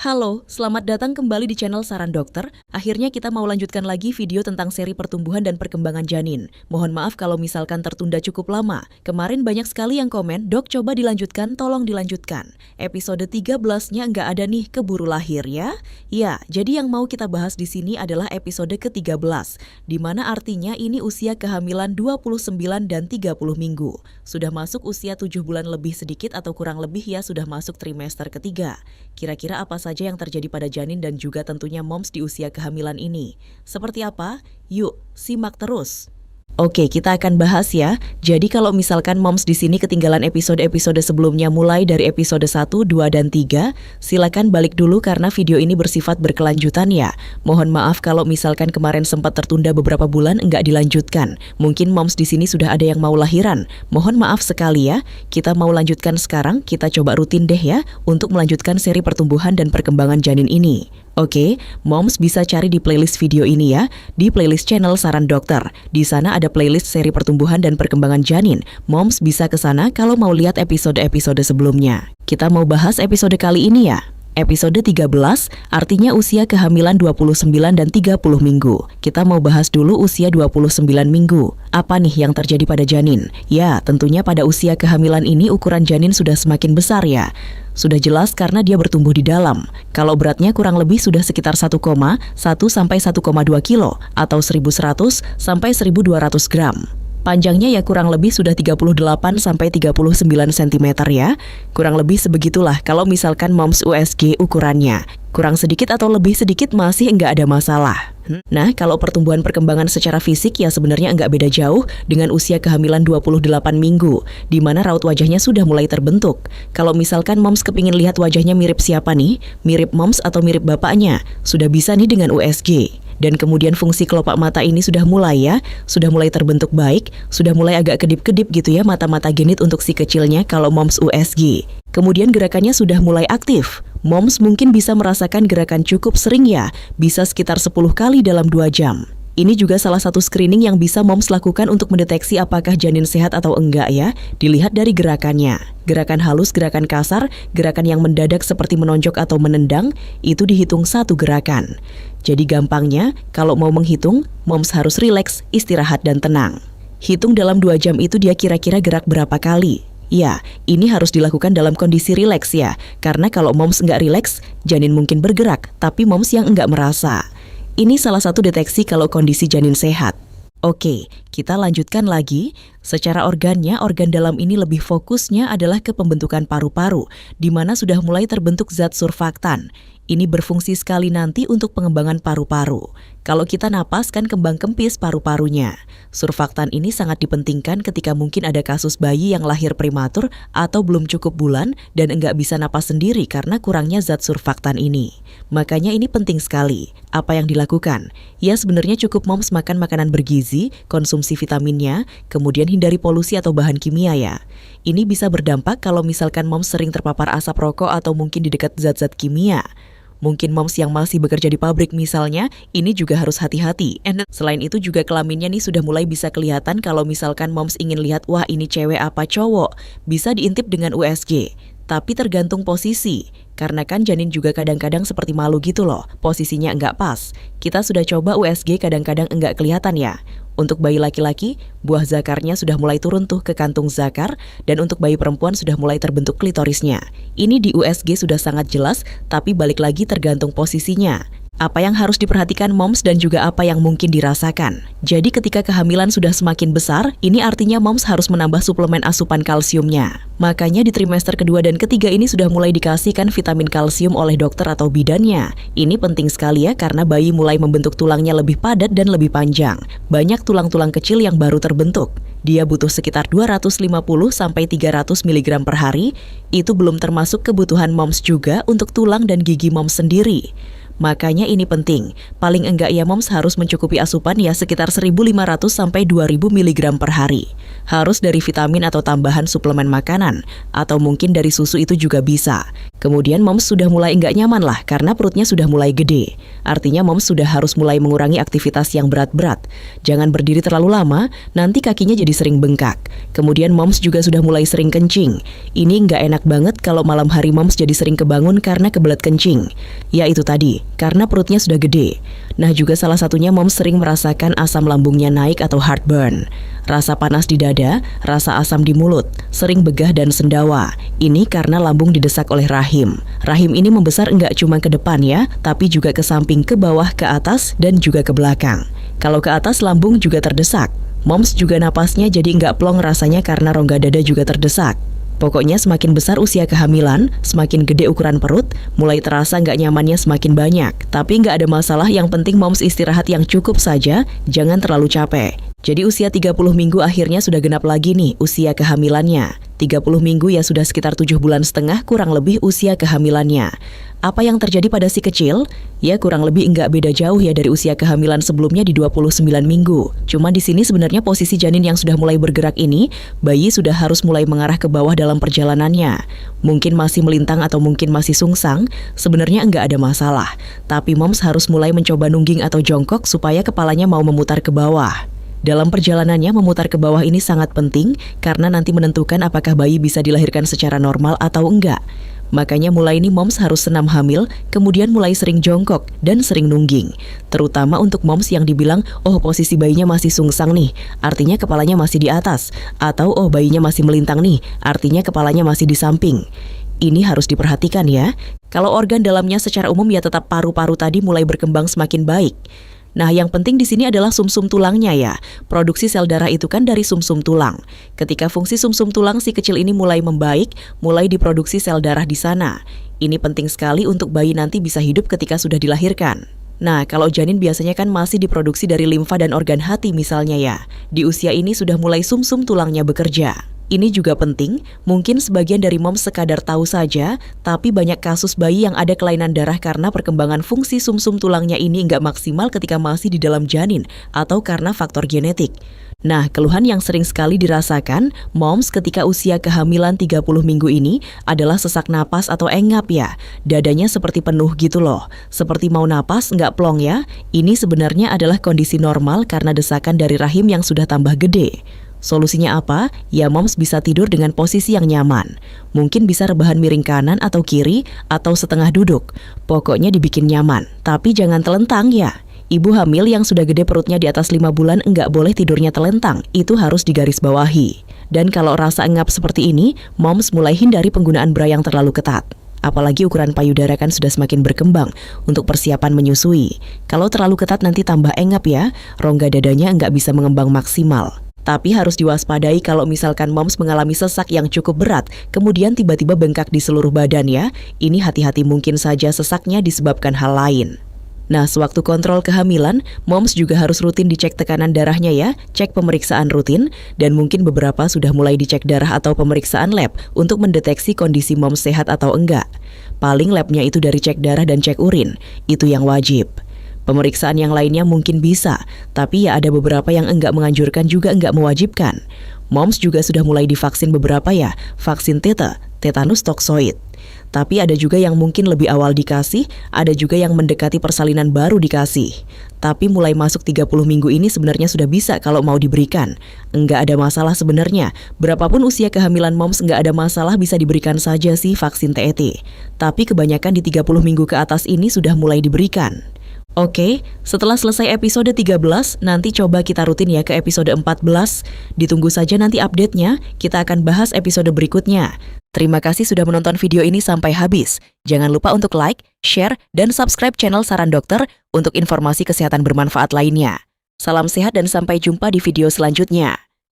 Halo, selamat datang kembali di channel Saran Dokter. Akhirnya kita mau lanjutkan lagi video tentang seri pertumbuhan dan perkembangan janin. Mohon maaf kalau misalkan tertunda cukup lama. Kemarin banyak sekali yang komen, "Dok, coba dilanjutkan, tolong dilanjutkan." Episode 13-nya nggak ada nih, keburu lahir ya? Ya, jadi yang mau kita bahas di sini adalah episode ke-13, di mana artinya ini usia kehamilan 29 dan 30 minggu. Sudah masuk usia 7 bulan lebih sedikit atau kurang lebih ya, sudah masuk trimester ketiga. Kira-kira apa saja yang terjadi pada janin dan juga tentunya moms di usia kehamilan ini? Seperti apa? Yuk, simak terus. Oke, kita akan bahas ya. Jadi kalau misalkan moms di sini ketinggalan episode-episode sebelumnya mulai dari episode 1, 2, dan 3, silakan balik dulu karena video ini bersifat berkelanjutan ya. Mohon maaf kalau misalkan kemarin sempat tertunda beberapa bulan enggak dilanjutkan. Mungkin moms di sini sudah ada yang mau lahiran. Mohon maaf sekali ya. Kita mau lanjutkan sekarang, kita coba rutin deh ya untuk melanjutkan seri pertumbuhan dan perkembangan janin ini. Oke, moms bisa cari di playlist video ini ya, di playlist channel Saran Dokter. Di sana ada playlist seri pertumbuhan dan perkembangan janin. Moms bisa ke sana kalau mau lihat episode-episode sebelumnya. Kita mau bahas episode kali ini ya. Episode 13, artinya usia kehamilan 29 dan 30 minggu. Kita mau bahas dulu usia 29 minggu. Apa nih yang terjadi pada janin? Ya, tentunya pada usia kehamilan ini ukuran janin sudah semakin besar ya. Sudah jelas karena dia bertumbuh di dalam. Kalau beratnya kurang lebih sudah sekitar 1,1 sampai 1,2 kilo atau 1100 sampai 1200 gram. Panjangnya ya kurang lebih sudah 38 sampai 39 cm ya. Kurang lebih sebegitulah kalau misalkan moms USG ukurannya. Kurang sedikit atau lebih sedikit masih enggak ada masalah. Nah, kalau pertumbuhan perkembangan secara fisik ya sebenarnya enggak beda jauh dengan usia kehamilan 28 minggu, di mana raut wajahnya sudah mulai terbentuk. Kalau misalkan moms kepingin lihat wajahnya mirip siapa nih, mirip moms atau mirip bapaknya, sudah bisa nih dengan USG. Dan kemudian fungsi kelopak mata ini sudah mulai ya, sudah mulai terbentuk baik, sudah mulai agak kedip-kedip gitu ya mata-mata genit untuk si kecilnya kalau moms USG. Kemudian gerakannya sudah mulai aktif. Moms mungkin bisa merasakan gerakan cukup sering ya, bisa sekitar 10 kali dalam 2 jam. Ini juga salah satu screening yang bisa moms lakukan untuk mendeteksi apakah janin sehat atau enggak ya, dilihat dari gerakannya. Gerakan halus, gerakan kasar, gerakan yang mendadak seperti menonjok atau menendang, itu dihitung satu gerakan. Jadi gampangnya, kalau mau menghitung, moms harus rileks, istirahat dan tenang. Hitung dalam 2 jam itu dia kira-kira gerak berapa kali. Ya, ini harus dilakukan dalam kondisi rileks ya, karena kalau moms nggak rileks, janin mungkin bergerak, tapi moms yang nggak merasa. Ini salah satu deteksi kalau kondisi janin sehat. Oke, kita lanjutkan lagi. Secara organnya, organ dalam ini lebih fokusnya adalah ke pembentukan paru-paru, di mana sudah mulai terbentuk zat surfaktan. Ini berfungsi sekali nanti untuk pengembangan paru-paru. Kalau kita napas kan kembang kempis paru-parunya. Surfaktan ini sangat dipentingkan ketika mungkin ada kasus bayi yang lahir prematur atau belum cukup bulan dan enggak bisa napas sendiri karena kurangnya zat surfaktan ini. Makanya ini penting sekali. Apa yang dilakukan? Ya sebenarnya cukup moms makan makanan bergizi, konsumsi vitaminnya, kemudian hindari polusi atau bahan kimia ya. Ini bisa berdampak kalau misalkan moms sering terpapar asap rokok atau mungkin di dekat zat-zat kimia. Mungkin moms yang masih bekerja di pabrik misalnya, ini juga harus hati-hati. Selain itu juga kelaminnya nih sudah mulai bisa kelihatan kalau misalkan moms ingin lihat, wah ini cewek apa cowok, bisa diintip dengan USG. Tapi tergantung posisi, karena kan janin juga kadang-kadang seperti malu gitu loh, posisinya enggak pas. Kita sudah coba USG kadang-kadang enggak kelihatan ya. Untuk bayi laki-laki, buah zakarnya sudah mulai turun tuh ke kantung zakar, dan untuk bayi perempuan sudah mulai terbentuk klitorisnya. Ini di USG sudah sangat jelas, tapi balik lagi tergantung posisinya. Apa yang harus diperhatikan moms dan juga apa yang mungkin dirasakan. Jadi ketika kehamilan sudah semakin besar, ini artinya moms harus menambah suplemen asupan kalsiumnya. Makanya di trimester kedua dan ketiga ini sudah mulai dikasihkan vitamin kalsium oleh dokter atau bidannya. Ini penting sekali ya karena bayi mulai membentuk tulangnya lebih padat dan lebih panjang. Banyak tulang-tulang kecil yang baru terbentuk. Dia butuh sekitar 250 sampai 300 mg per hari. Itu belum termasuk kebutuhan moms juga untuk tulang dan gigi moms sendiri. Makanya ini penting. Paling enggak ya moms harus mencukupi asupan ya sekitar 1.500 sampai 2.000 mg per hari. Harus dari vitamin atau tambahan suplemen makanan, atau mungkin dari susu itu juga bisa. Kemudian moms sudah mulai enggak nyaman lah karena perutnya sudah mulai gede. Artinya moms sudah harus mulai mengurangi aktivitas yang berat-berat. Jangan berdiri terlalu lama, nanti kakinya jadi sering bengkak. Kemudian moms juga sudah mulai sering kencing. Ini enggak enak banget kalau malam hari moms jadi sering kebangun karena kebelet kencing. Ya itu tadi, karena perutnya sudah gede. Nah juga salah satunya moms sering merasakan asam lambungnya naik atau heartburn. Rasa panas di dada, rasa asam di mulut, sering begah dan sendawa. Ini karena lambung didesak oleh rahim. Rahim ini membesar enggak cuma ke depan ya, tapi juga ke samping, ke bawah, ke atas, dan juga ke belakang. Kalau ke atas lambung juga terdesak. Moms juga napasnya jadi enggak plong rasanya karena rongga dada juga terdesak. Pokoknya semakin besar usia kehamilan, semakin gede ukuran perut, mulai terasa nggak nyamannya semakin banyak. Tapi nggak ada masalah, yang penting moms istirahat yang cukup saja, jangan terlalu capek. Jadi usia 30 minggu akhirnya sudah genap lagi nih usia kehamilannya. 30 minggu ya sudah sekitar 7,5 bulan kurang lebih usia kehamilannya. Apa yang terjadi pada si kecil? Ya kurang lebih enggak beda jauh ya dari usia kehamilan sebelumnya di 29 minggu. Cuma di sini sebenarnya posisi janin yang sudah mulai bergerak ini, bayi sudah harus mulai mengarah ke bawah dalam perjalanannya. Mungkin masih melintang atau mungkin masih sungsang, sebenarnya enggak ada masalah. Tapi moms harus mulai mencoba nungging atau jongkok supaya kepalanya mau memutar ke bawah. Dalam perjalanannya memutar ke bawah ini sangat penting karena nanti menentukan apakah bayi bisa dilahirkan secara normal atau enggak. Makanya mulai ini moms harus senam hamil, kemudian mulai sering jongkok dan sering nungging. Terutama untuk moms yang dibilang, oh posisi bayinya masih sungsang nih, artinya kepalanya masih di atas. Atau oh bayinya masih melintang nih, artinya kepalanya masih di samping. Ini harus diperhatikan ya. Kalau organ dalamnya secara umum ya tetap paru-paru tadi mulai berkembang semakin baik. Nah, yang penting di sini adalah sumsum tulangnya ya. Produksi sel darah itu kan dari sumsum tulang. Ketika fungsi sumsum tulang si kecil ini mulai membaik, mulai diproduksi sel darah di sana. Ini penting sekali untuk bayi nanti bisa hidup ketika sudah dilahirkan. Nah, kalau janin biasanya kan masih diproduksi dari limfa dan organ hati misalnya ya. Di usia ini sudah mulai sumsum tulangnya bekerja. Ini juga penting, mungkin sebagian dari moms sekadar tahu saja, tapi banyak kasus bayi yang ada kelainan darah karena perkembangan fungsi sumsum tulangnya ini nggak maksimal ketika masih di dalam janin, atau karena faktor genetik. Nah, keluhan yang sering sekali dirasakan moms ketika usia kehamilan 30 minggu ini adalah sesak napas atau engap ya. Dadanya seperti penuh gitu loh, seperti mau napas nggak plong ya. Ini sebenarnya adalah kondisi normal karena desakan dari rahim yang sudah tambah gede. Solusinya apa? Ya moms bisa tidur dengan posisi yang nyaman. Mungkin bisa rebahan miring kanan atau kiri atau setengah duduk. Pokoknya dibikin nyaman, tapi jangan telentang ya. Ibu hamil yang sudah gede perutnya di atas 5 bulan enggak boleh tidurnya telentang, itu harus digarisbawahi. Dan kalau rasa engap seperti ini, moms mulai hindari penggunaan bra yang terlalu ketat. Apalagi ukuran payudara kan sudah semakin berkembang untuk persiapan menyusui. Kalau terlalu ketat nanti tambah engap ya, rongga dadanya enggak bisa mengembang maksimal. Tapi harus diwaspadai kalau misalkan moms mengalami sesak yang cukup berat, kemudian tiba-tiba bengkak di seluruh badan ya. Ini hati-hati, mungkin saja sesaknya disebabkan hal lain. Nah, sewaktu kontrol kehamilan, moms juga harus rutin dicek tekanan darahnya ya, cek pemeriksaan rutin, dan mungkin beberapa sudah mulai dicek darah atau pemeriksaan lab untuk mendeteksi kondisi moms sehat atau enggak. Paling labnya itu dari cek darah dan cek urin, itu yang wajib. Pemeriksaan yang lainnya mungkin bisa, tapi ya ada beberapa yang enggak menganjurkan juga enggak mewajibkan. Moms juga sudah mulai divaksin beberapa ya, vaksin tetanus toksoid. Tapi ada juga yang mungkin lebih awal dikasih, ada juga yang mendekati persalinan baru dikasih. Tapi mulai masuk 30 minggu ini sebenarnya sudah bisa kalau mau diberikan. Enggak ada masalah sebenarnya, berapapun usia kehamilan moms enggak ada masalah, bisa diberikan saja sih vaksin TET. Tapi kebanyakan di 30 minggu ke atas ini sudah mulai diberikan. Oke, setelah selesai episode 13, nanti coba kita rutin ya ke episode 14. Ditunggu saja nanti update-nya, kita akan bahas episode berikutnya. Terima kasih sudah menonton video ini sampai habis. Jangan lupa untuk like, share, dan subscribe channel Saran Dokter untuk informasi kesehatan bermanfaat lainnya. Salam sehat dan sampai jumpa di video selanjutnya.